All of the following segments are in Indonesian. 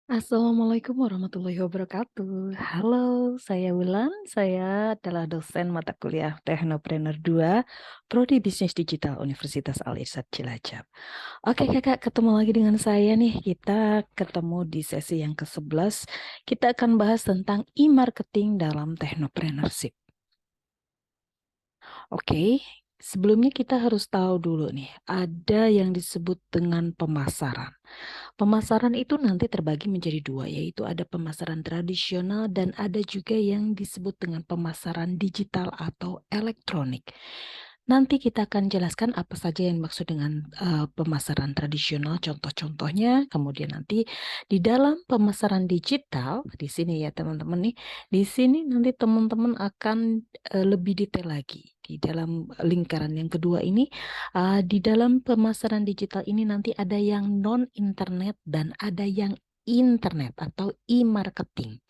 Assalamualaikum warahmatullahi wabarakatuh. Halo, saya Wulan. Saya adalah dosen mata kuliah Teknopreneur 2, Prodi Bisnis Digital Universitas Al-Irsyad Cilacap. Oke kakak, ketemu lagi dengan saya nih. Kita ketemu di sesi yang ke-11. Kita akan bahas tentang e-marketing dalam Technopreneurship. Oke, sebelumnya kita harus tahu dulu nih, ada yang disebut dengan pemasaran. Pemasaran itu nanti terbagi menjadi dua, yaitu ada pemasaran tradisional dan ada juga yang disebut dengan pemasaran digital atau elektronik. Nanti kita akan jelaskan apa saja yang maksud dengan pemasaran tradisional, contoh-contohnya. Kemudian nanti di dalam pemasaran digital, di sini ya teman-teman nih, di sini nanti teman-teman akan lebih detail lagi. Di dalam lingkaran yang kedua ini, di dalam pemasaran digital ini nanti ada yang non-internet dan ada yang internet atau e-marketing.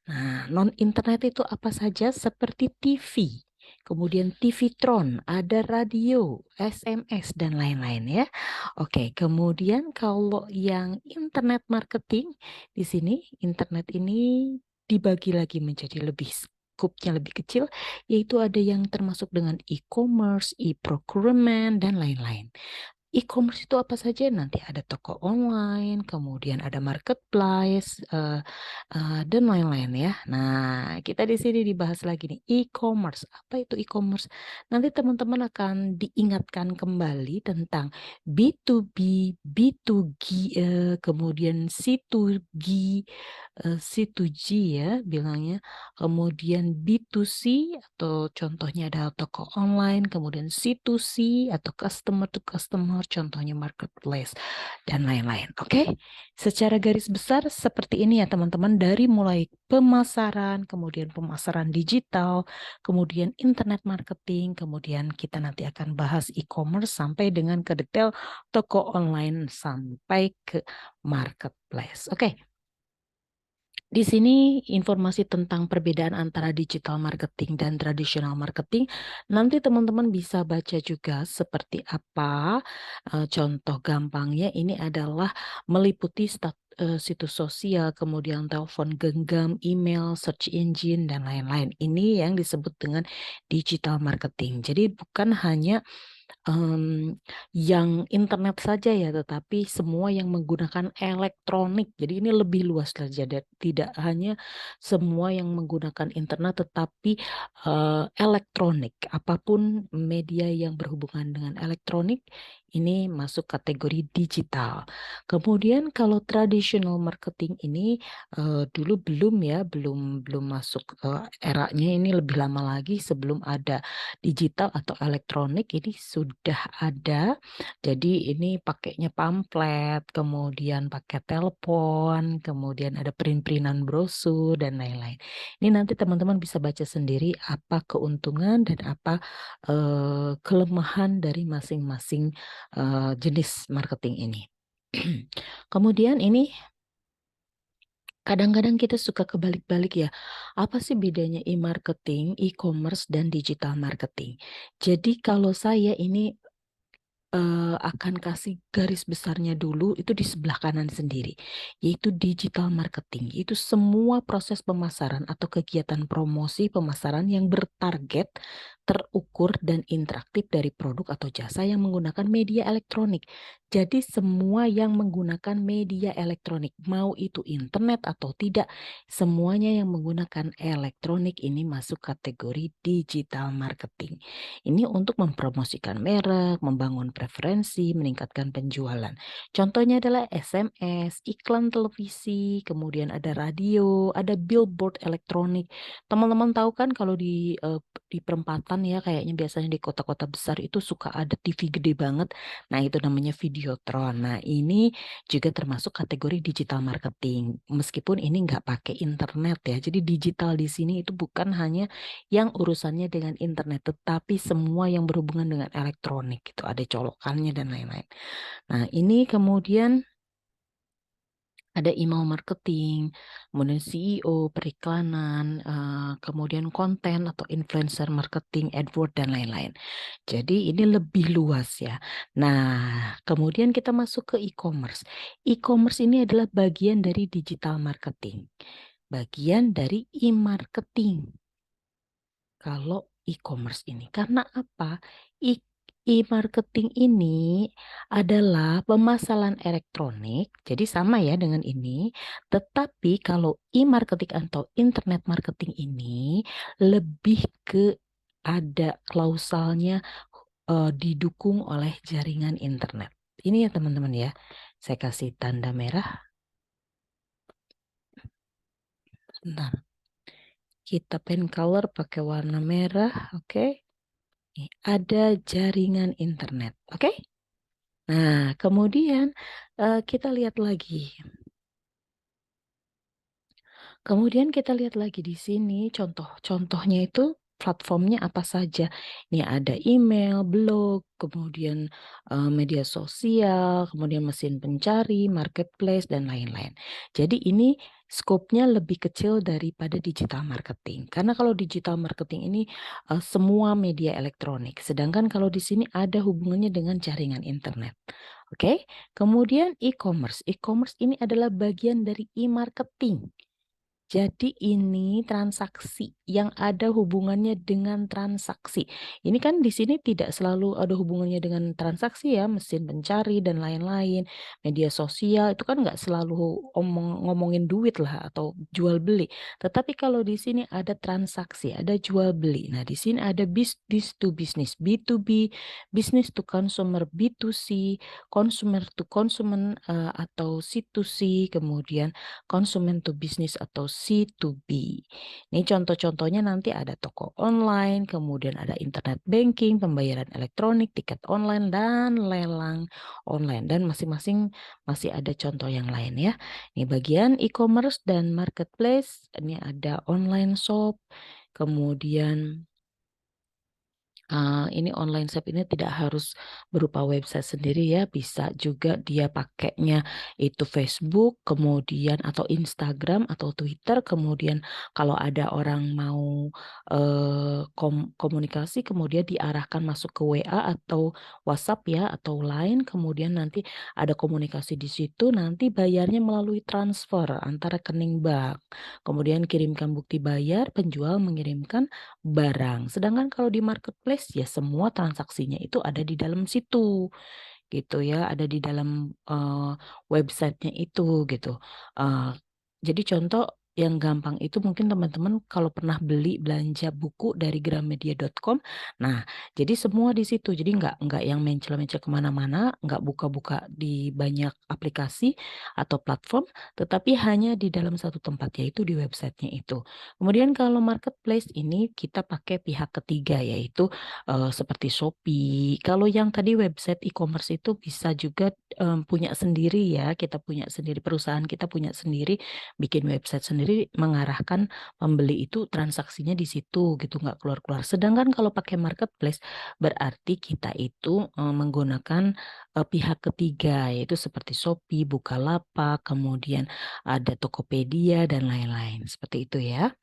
Nah, non-internet itu apa saja? Seperti TV, kemudian TV Tron, ada radio, SMS, dan lain-lain ya. Oke, kemudian kalau yang internet marketing, di sini internet ini dibagi lagi menjadi lebih skupnya lebih kecil, yaitu ada yang termasuk dengan e-commerce, e-procurement, dan lain-lain. E-commerce itu apa saja? Nanti ada toko online, kemudian ada marketplace, dan lain-lain ya. Nah, kita di sini dibahas lagi nih e-commerce. Apa itu e-commerce? Nanti teman-teman akan diingatkan kembali tentang B2B, B2G, kemudian C2G, C2G ya bilangnya. Kemudian B2C atau contohnya adalah toko online, kemudian C2C atau customer to customer, contohnya marketplace dan lain-lain. Oke, secara garis besar seperti ini ya teman-teman, dari mulai pemasaran, kemudian pemasaran digital, kemudian internet marketing, kemudian kita nanti akan bahas e-commerce sampai dengan ke detail toko online sampai ke marketplace. Oke. Di sini informasi tentang perbedaan antara digital marketing dan tradisional marketing. Nanti teman-teman bisa baca juga seperti apa. Contoh gampangnya ini adalah meliputi situs sosial, kemudian telepon genggam, email, search engine, dan lain-lain. Ini yang disebut dengan digital marketing. Jadi bukan hanya em, yang internet saja ya, tetapi semua yang menggunakan elektronik. Jadi ini lebih luas saja, tidak hanya semua yang menggunakan internet, tetapi elektronik. Apapun media yang berhubungan dengan elektronik, ini masuk kategori digital. Kemudian kalau traditional marketing ini dulu belum ya, belum masuk eranya, ini lebih lama lagi sebelum ada digital atau elektronik ini sudah ada. Jadi ini pakainya pamflet, kemudian pakai telepon, kemudian ada print-printan brosur dan lain-lain. Ini nanti teman-teman bisa baca sendiri apa keuntungan dan apa kelemahan dari masing-masing jenis marketing ini. Kemudian ini kadang-kadang kita suka kebalik-balik ya. Apa sih bedanya e-marketing, e-commerce, dan digital marketing? Jadi kalau saya ini akan kasih garis besarnya dulu itu di sebelah kanan sendiri, yaitu digital marketing. Itu semua proses pemasaran atau kegiatan promosi pemasaran yang bertarget, terukur, dan interaktif dari produk atau jasa yang menggunakan media elektronik. Jadi semua yang menggunakan media elektronik, mau itu internet atau tidak, semuanya yang menggunakan elektronik ini masuk kategori digital marketing. Ini untuk mempromosikan merek, membangun preferensi, meningkatkan penjualan. Contohnya adalah SMS, iklan televisi, kemudian ada radio, ada billboard elektronik. Teman-teman tahu kan kalau di perempatan ya, kayaknya biasanya di kota-kota besar itu suka ada TV gede banget. Nah, itu namanya Videotron. Nah, ini juga termasuk kategori digital marketing. Meskipun ini nggak pakai internet ya. Jadi digital di sini itu bukan hanya yang urusannya dengan internet, tetapi semua yang berhubungan dengan elektronik itu ada colokannya dan lain-lain. Nah, ini kemudian ada email marketing, kemudian CEO, periklanan, kemudian konten atau influencer marketing, AdWords, dan lain-lain. Jadi ini lebih luas ya. Nah, kemudian kita masuk ke e-commerce. E-commerce ini adalah bagian dari digital marketing, bagian dari e-marketing. Kalau e-commerce ini, karena apa? E-marketing ini adalah pemasaran elektronik, jadi sama ya dengan ini. Tetapi kalau e-marketing atau internet marketing ini lebih ke ada klausalnya, didukung oleh jaringan internet. Ini ya teman-teman ya, saya kasih tanda merah. Bentar, kita pen color pakai warna merah, oke? Ada jaringan internet, oke? Nah, kemudian kita lihat lagi. Kemudian kita lihat lagi di sini contoh-contohnya itu platformnya apa saja. Ini ada email, blog, kemudian media sosial, kemudian mesin pencari, marketplace, dan lain-lain. Jadi ini skopnya lebih kecil daripada digital marketing. Karena kalau digital marketing ini semua media elektronik. Sedangkan kalau di sini ada hubungannya dengan jaringan internet. Oke, kemudian e-commerce. E-commerce ini adalah bagian dari e-marketing. Jadi ini transaksi yang ada hubungannya dengan transaksi. Ini kan di sini tidak selalu ada hubungannya dengan transaksi ya, mesin pencari dan lain-lain. Media sosial itu kan nggak selalu ngomongin duit lah atau jual beli. Tetapi kalau di sini ada transaksi, ada jual beli. Nah di sini ada business to business, B2B, business to consumer, B2C, consumer to consumer atau C2C, kemudian konsumen to bisnis atau C2B. Ini contoh-contohnya nanti ada toko online, kemudian ada internet banking, pembayaran elektronik, tiket online, dan lelang online. Dan masing-masing masih ada contoh yang lain ya. Ini bagian e-commerce dan marketplace. Ini ada online shop, kemudian ini online shop ini tidak harus berupa website sendiri ya, bisa juga dia pakainya itu Facebook, kemudian atau Instagram atau Twitter, kemudian kalau ada orang mau komunikasi, kemudian diarahkan masuk ke WA atau WhatsApp ya atau Line, kemudian nanti ada komunikasi di situ, nanti bayarnya melalui transfer antara rekening bank, kemudian kirimkan bukti bayar, penjual mengirimkan barang. Sedangkan kalau di marketplace ya semua transaksinya itu ada di dalam situ gitu ya, ada di dalam websitenya itu gitu. Uh, jadi contoh yang gampang itu mungkin teman-teman kalau pernah beli belanja buku dari gramedia.com, nah jadi semua di situ. Jadi nggak yang mencel-mencel kemana-mana, nggak buka-buka di banyak aplikasi atau platform, tetapi hanya di dalam satu tempat yaitu di websitenya itu. Kemudian kalau marketplace ini kita pakai pihak ketiga yaitu seperti Shopee. Kalau yang tadi website e-commerce itu bisa juga punya sendiri ya, kita punya sendiri, perusahaan kita punya sendiri, bikin website sendiri, mengarahkan pembeli itu transaksinya di situ gitu, nggak keluar-keluar. Sedangkan kalau pakai marketplace berarti kita itu menggunakan pihak ketiga yaitu seperti Shopee, Bukalapak, kemudian ada Tokopedia dan lain-lain. Seperti itu ya.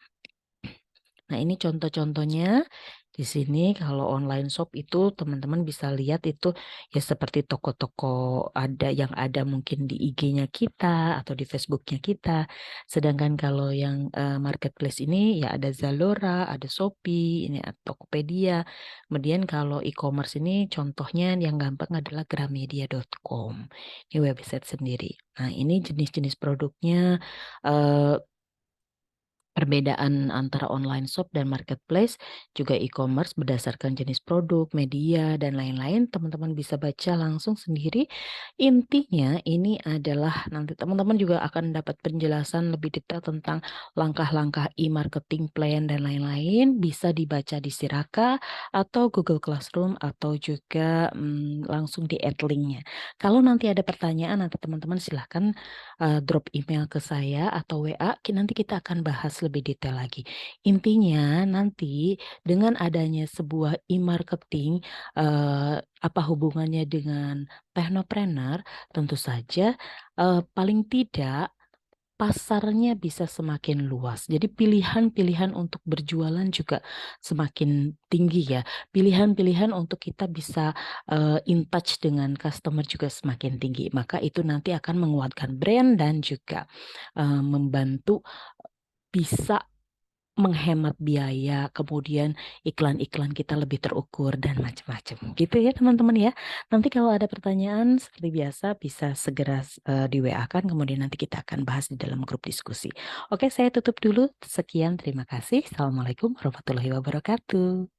Nah, ini contoh-contohnya di sini kalau online shop itu teman-teman bisa lihat itu ya seperti toko-toko ada yang ada mungkin di IG-nya kita atau di Facebook-nya kita. Sedangkan kalau yang marketplace ini ya ada Zalora, ada Shopee, ini ada Tokopedia. Kemudian kalau e-commerce ini contohnya yang gampang adalah gramedia.com. Ini website sendiri. Nah, ini jenis-jenis produknya. eh, Perbedaan antara online shop dan marketplace, juga e-commerce berdasarkan jenis produk, media, dan lain-lain. Teman-teman bisa baca langsung sendiri. Intinya ini adalah nanti teman-teman juga akan dapat penjelasan lebih detail tentang langkah-langkah e-marketing plan dan lain-lain. Bisa dibaca di Siraka atau Google Classroom atau juga langsung di add linknya. Kalau nanti ada pertanyaan, nanti teman-teman silahkan drop email ke saya atau WA, nanti kita akan bahas lebih detail lagi. Intinya nanti dengan adanya sebuah e-marketing, apa hubungannya dengan technopreneur? Tentu saja paling tidak pasarnya bisa semakin luas. Jadi pilihan-pilihan untuk berjualan juga semakin tinggi ya. Pilihan-pilihan untuk kita bisa in touch dengan customer juga semakin tinggi. Maka itu nanti akan menguatkan brand dan juga membantu bisa menghemat biaya, kemudian iklan-iklan kita lebih terukur dan macam-macam. Gitu ya teman-teman ya. Nanti kalau ada pertanyaan seperti biasa bisa segera di WA kan, kemudian nanti kita akan bahas di dalam grup diskusi. Oke, saya tutup dulu. Sekian, terima kasih. Assalamualaikum warahmatullahi wabarakatuh.